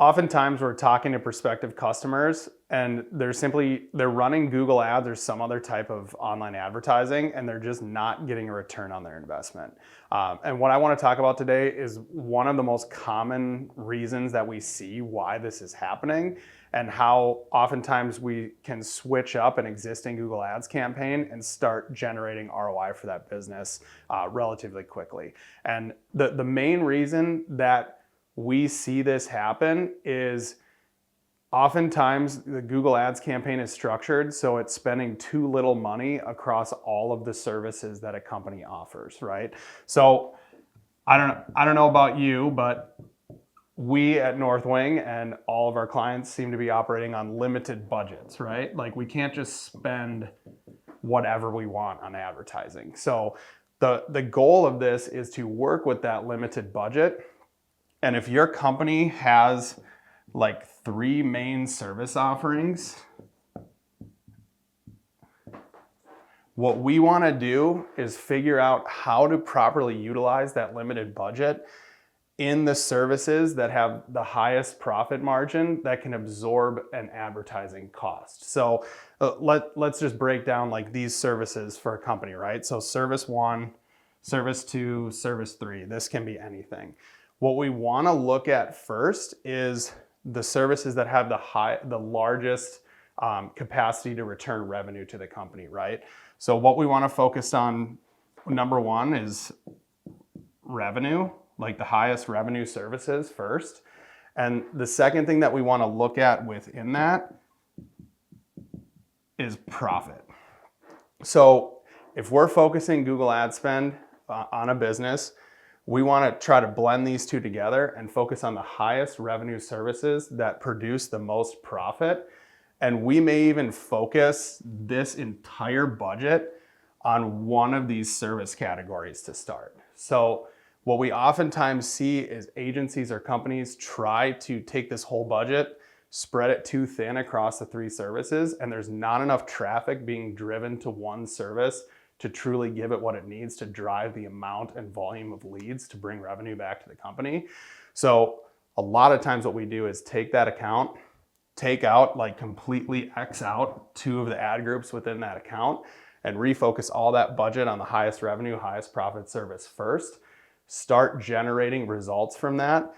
Oftentimes we're talking to prospective customers and they're running Google ads or some other type of online advertising and they're just not getting a return on their investment. And what I want to talk about today is one of the most common reasons that we see why this is happening and how oftentimes we can switch up an existing Google ads campaign and start generating ROI for that business relatively quickly. And the main reason that we see this happen is oftentimes the Google Ads campaign is structured so it's spending too little money across all of the services that a company offers, right? So I don't know about you, but we at Northwing and all of our clients seem to be operating on limited budgets, right? Like we can't just spend whatever we want on advertising. So the goal of this is to work with that limited budget. And if your company has like 3 main service offerings, what we want to do is figure out how to properly utilize that limited budget in the services that have the highest profit margin that can absorb an advertising cost. So let's just break down like these services for a company, right? So service 1, service 2, service 3, this can be anything. What we want to look at first is the services that have the largest capacity to return revenue to the company, right? So what we want to focus on, number 1 is revenue, like the highest revenue services first. And the second thing that we want to look at within that is profit. So if we're focusing Google ad spend on a business, we want to try to blend these two together and focus on the highest revenue services that produce the most profit. And we may even focus this entire budget on one of these service categories to start. So what we oftentimes see is agencies or companies try to take this whole budget, spread it too thin across the 3 services, and there's not enough traffic being driven to one service to truly give it what it needs to drive the amount and volume of leads to bring revenue back to the company. So a lot of times what we do is take that account, take out, like completely X out 2 of the ad groups within that account and refocus all that budget on the highest revenue, highest profit service first, start generating results from that.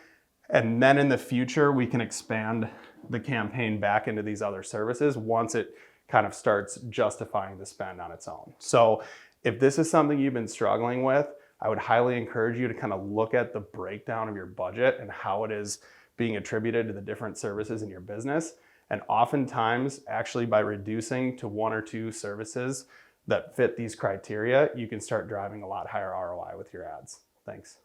And then in the future, we can expand the campaign back into these other services once it kind of starts justifying the spend on its own. So if this is something you've been struggling with, I would highly encourage you to kind of look at the breakdown of your budget and how it is being attributed to the different services in your business. And oftentimes, actually by reducing to 1 or 2 services that fit these criteria, you can start driving a lot higher ROI with your ads. Thanks.